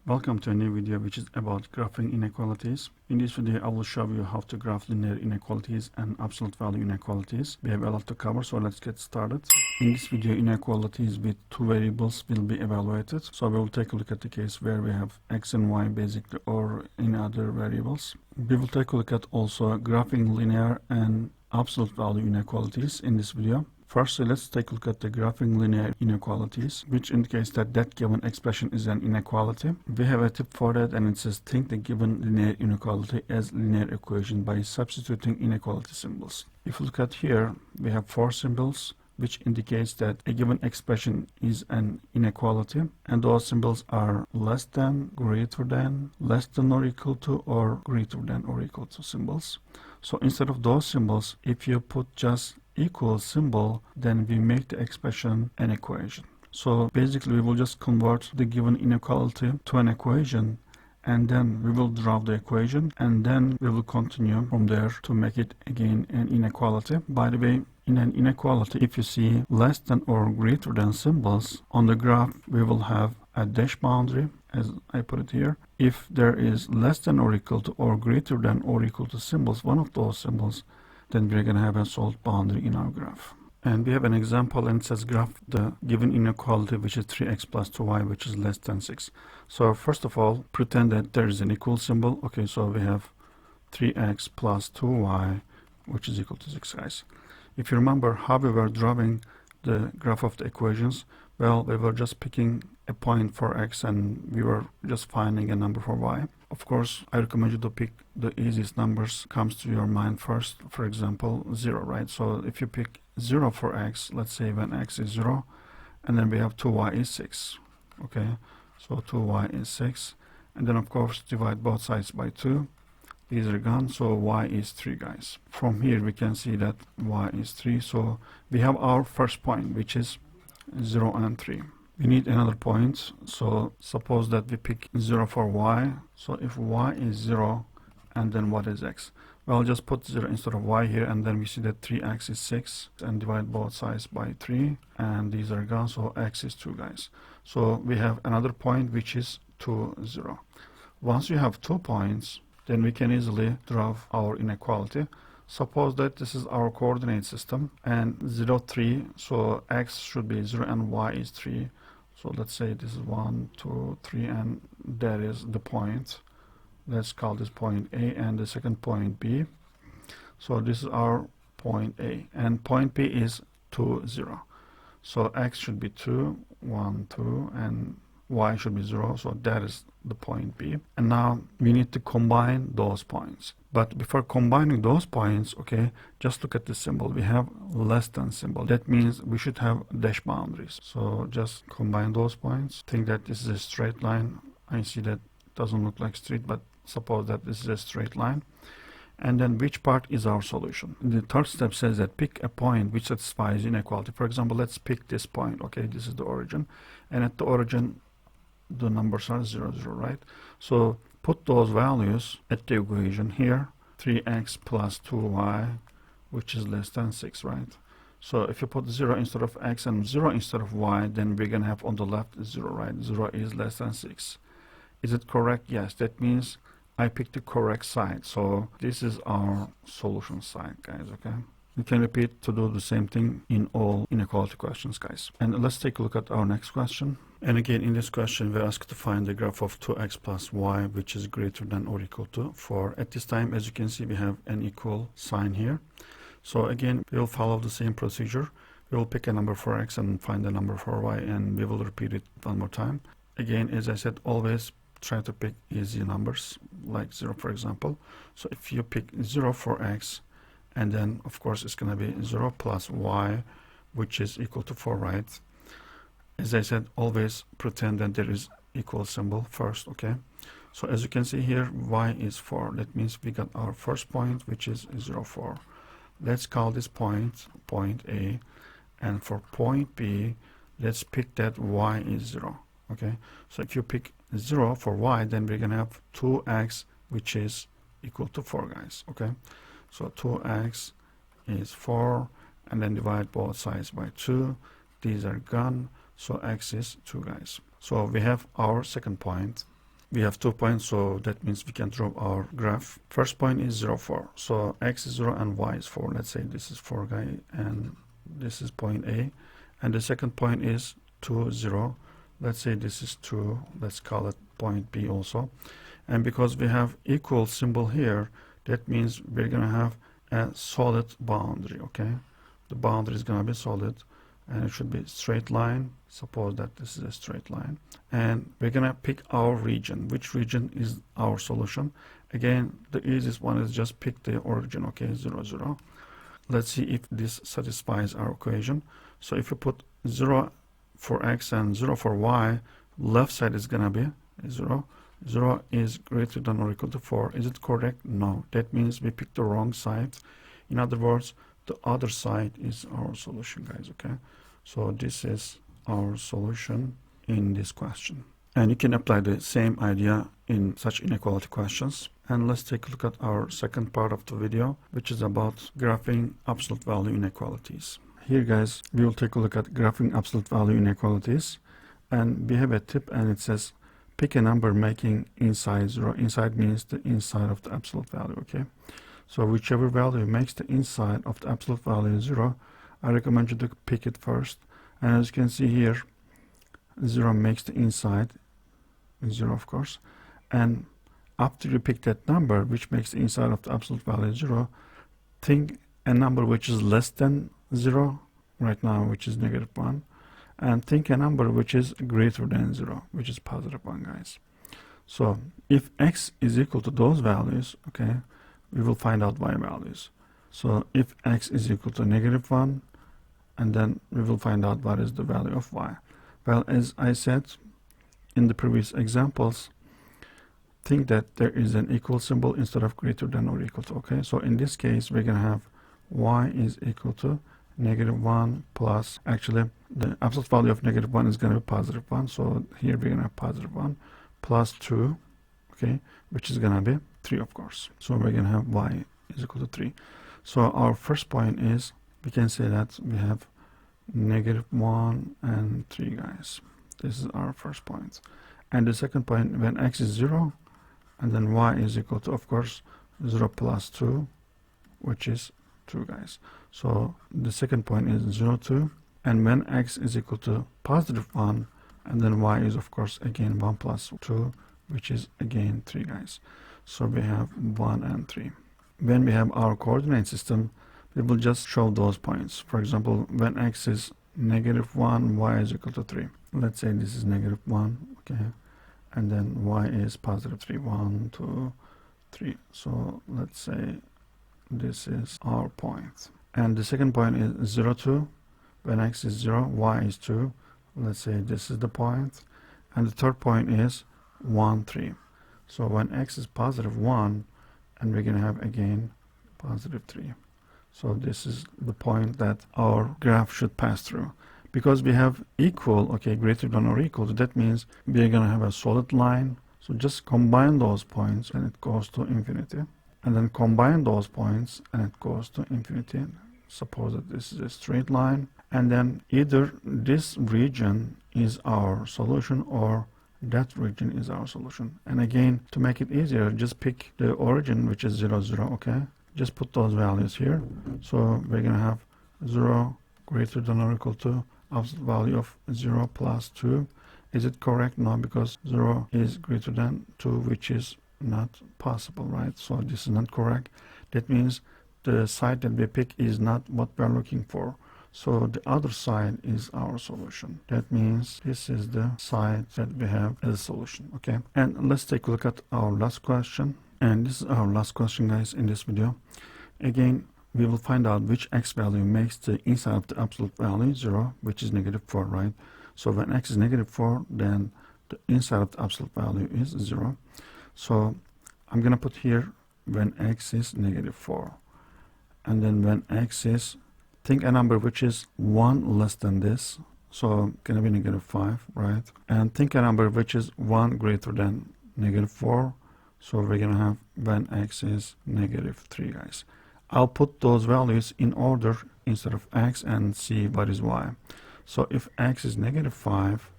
Welcome to a new video which is about graphing inequalities. In this video I will show you how to graph linear inequalities and absolute value inequalities. We have a lot to cover, so let's get started. In this video, inequalities with two variables will be evaluated. So we will take a look at the case where we have x and y basically, or in other variables. We will take a look at also graphing linear and absolute value inequalities in this video. Firstly, let's take a look at the graphing linear inequalities, which indicates that given expression is an inequality. We have a tip for that, and it says think the given linear inequality as linear equation by substituting inequality symbols. If you look at here, we have four symbols, which indicates that a given expression is an inequality, and those symbols are less than, greater than, less than or equal to, or greater than or equal to symbols. So instead of those symbols, if you put just equal symbol, then we make the expression an equation. So basically we will just convert the given inequality to an equation, and then we will draw the equation, and then we will continue from there to make it again an inequality. By the way, in an inequality, if you see less than or greater than symbols on the graph, we will have a dash boundary, as I put it here. If there is less than or equal to or greater than or equal to symbols, one of those symbols, then we're going to have a solid boundary in our graph. And we have an example, and it says graph the given inequality, which is 3x plus 2y, which is less than 6. So first of all, pretend that there is an equal symbol. Okay, so we have 3x plus 2y, which is equal to 6, guys. If you remember how we were drawing the graph of the equations, well, we were just picking a point for x and we were just finding a number for y. Of course, I recommend you to pick the easiest numbers comes to your mind first. For example, 0, right? So if you pick 0 for x, let's say when x is 0, and then we have 2y is 6. Okay, so 2y is 6, and then of course divide both sides by 2. These are gone, so y is 3, guys. From here we can see that y is 3, so we have our first point, which is 0 and 3. We need another point, so suppose that we pick 0 for y. So if y is 0, and then what is x? Well, just put 0 instead of y here, and then we see that 3x is 6, and divide both sides by 3, and these are gone, so x is 2, guys. So we have another point, which is 2, 0. Once you have 2 points, then we can easily draw our inequality. Suppose that this is our coordinate system, and 0, 3, so x should be 0 and y is 3. So let's say this is 1, 2, 3, and that is the point. Let's call this point A, and the second point B. So this is our point A, and point B is 2, 0. So x should be 2, 1, 2, and y should be 0, so that is the point B. And now we need to combine those points. But before combining those points, okay, just look at the symbol. We have less than symbol. That means we should have dash boundaries. So just combine those points. Think that this is a straight line. I see that it doesn't look like straight, but suppose that this is a straight line. And then which part is our solution? The third step says that pick a point which satisfies inequality. For example, let's pick this point. Okay, this is the origin, and at the origin the numbers are 0, 0, right? So put those values at the equation here, 3x plus 2y, which is less than 6, right? So if you put 0 instead of x and 0 instead of y, then we're gonna have on the left 0, right? 0 is less than 6. Is it correct? Yes, that means I picked the correct side. So this is our solution side, guys, okay? We can repeat to do the same thing in all inequality questions, guys. And let's take a look at our next question. And again, in this question, we're asked to find the graph of 2x plus y, which is greater than or equal to 4. At this time, as you can see, we have an equal sign here. So again, we'll follow the same procedure. We will pick a number for x and find a number for y, and we will repeat it one more time. Again, as I said, always try to pick easy numbers, like 0, for example. So if you pick 0 for x, and then of course it's going to be 0 plus y, which is equal to 4, right? As I said, always pretend that there is equal symbol first, okay? So as you can see here, y is 4. That means we got our first point, which is 0, 4. Let's call this point point A, and for point B, let's pick that y is 0, okay? So if you pick 0 for y, then we're going to have 2x, which is equal to 4, guys, okay? So 2x is 4, and then divide both sides by 2. These are gone, so x is 2, guys. So we have our second point. we have 2 points, so that means we can draw our graph. First point is 0, 4. So x is 0 and y is 4. Let's say this is 4 guy and this is point A. And the second point is 2, 0. Let's say this is 2. Let's call it point B also. And because we have equal symbol here, that means we're going to have a solid boundary, okay? The boundary is going to be solid and it should be straight line. Suppose that this is a straight line. And we're going to pick our region. Which region is our solution? Again, the easiest one is just pick the origin, okay? 0, 0. Let's see if this satisfies our equation. So if you put 0 for x and 0 for y, left side is going to be 0. 0 is greater than or equal to 4. Is it correct? No. That means we picked the wrong side. In other words, the other side is our solution, guys, okay? So this is our solution in this question. And you can apply the same idea in such inequality questions. And let's take a look at our second part of the video, which is about graphing absolute value inequalities. Here, guys, we will take a look at graphing absolute value inequalities. And we have a tip, and it says, pick a number making inside 0. Inside means the inside of the absolute value, okay? So whichever value makes the inside of the absolute value 0, I recommend you to pick it first. And as you can see here, 0 makes the inside 0, of course. And after you pick that number, which makes the inside of the absolute value 0, think a number which is less than 0, right now, which is -1. And think a number which is greater than 0, which is +1, guys. So if x is equal to those values, okay, we will find out y values. So if x is equal to -1, and then we will find out what is the value of y. Well, as I said in the previous examples, think that there is an equal symbol instead of greater than or equal to, okay? So in this case, we're going to have y is equal to -1 plus, actually, the absolute value of -1 is going to be +1. So here we're going to have +1 plus 2, okay, which is going to be 3, of course. So we're going to have y is equal to 3. So our first point is, we can say that we have -1 and 3, guys. This is our first point. And the second point, when x is 0, and then y is equal to, of course, 0 plus 2, which is 2, guys. So the second point is 0, 2. And when x is equal to +1, and then y is, of course, again 1 plus 2, which is again 3, guys. So we have 1 and 3. When we have our coordinate system, we will just show those points. For example, when x is -1, y is equal to 3. Let's say this is -1, okay, and then y is +3. 1, 2, 3. So let's say this is our point. And the second point is 0, 2. When x is 0, y is 2. Let's say this is the point. And the third point is 1, 3. So when x is +1, and we're going to have again +3. So this is the point that our graph should pass through. Because we have equal, okay, greater than or equal to, that means we're going to have a solid line. So just combine those points and it goes to infinity. And then combine those points and it goes to infinity. Suppose that this is a straight line. And then either this region is our solution or that region is our solution. And again, to make it easier, just pick the origin, which is 0, 0, okay? Just put those values here. So we're going to have 0 greater than or equal to absolute value of 0 plus 2. Is it correct? No, because 0 is greater than 2, which is not possible, right? So this is not correct. That means the side that we pick is not what we're looking for. So the other side is our solution. That means this is the side that we have as a solution, okay? And let's take a look at our last question. And this is our last question, guys, in this video. Again, we will find out which x value makes the inside of the absolute value 0, which is -4, right? So when x is -4, then the inside of the absolute value is 0. So I'm going to put here when x is -4. And then when x is, think a number which is 1 less than this. So going to be -5, right? And think a number which is 1 greater than -4. So we're going to have when x is -3, guys. I'll put those values in order instead of x and see what is y. So if x is -5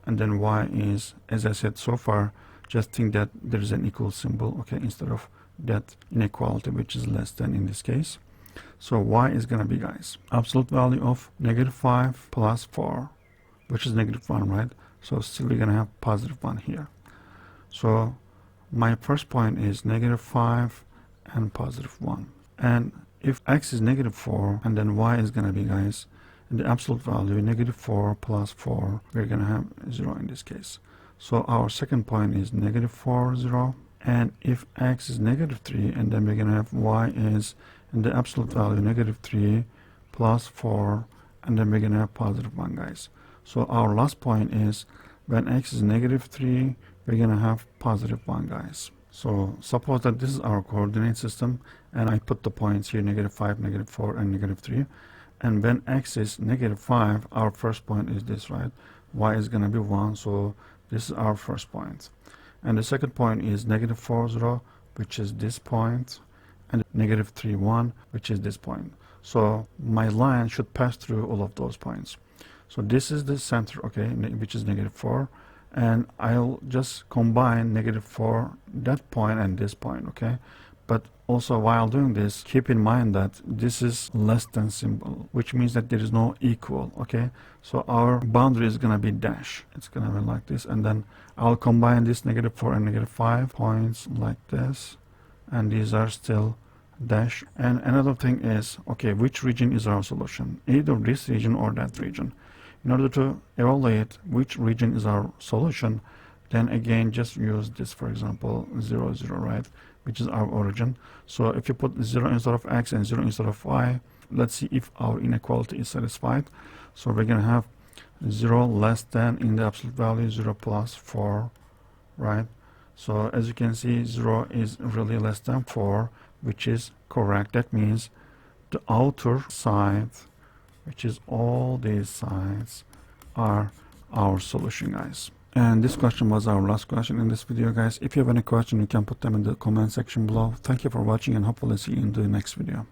and then y is, as I said so far, just think that there is an equal symbol, okay, instead of that inequality which is less than in this case. So y is going to be, guys, absolute value of -5 plus 4, which is -1, right? So still we're going to have +1 here. So my first point is -5 and +1. And if x is -4, and then y is going to be, guys, in the absolute value, -4 plus 4, we're going to have 0 in this case. So our second point is -4, 0. And if x is -3, and then we're going to have y is in the absolute value -3 plus 4, and then we're going to have +1, guys. So our last point is when x is -3, we're going to have +1, guys. So suppose that this is our coordinate system, and I put the points here, -5, -4, and -3. And when x is -5, our first point is this, right? Y is going to be 1, so this is our first point. And the second point is -4, 0, which is this point, and -3, 1, which is this point. So my line should pass through all of those points. So this is the center, okay, which is -4, and I'll just combine -4, that point and this point, okay? But also while doing this, keep in mind that this is less than symbol, which means that there is no equal, okay? So our boundary is going to be dash. It's going to be like this, and then I'll combine this -4 and -5 points like this, and these are still dash. And another thing is, okay, which region is our solution? Either this region or that region. In order to evaluate which region is our solution, then again just use this, for example, 0, 0, right, which is our origin. So if you put 0 instead of x and 0 instead of y, let's see if our inequality is satisfied. So we're going to have 0 less than, in the absolute value, 0 plus 4, right? So as you can see, 0 is really less than 4, which is correct. That means the outer side, which is all these sides, are our solution, guys. And this question was our last question in this video, guys. If you have any question, you can put them in the comment section below. Thank you for watching, and hopefully see you in the next video.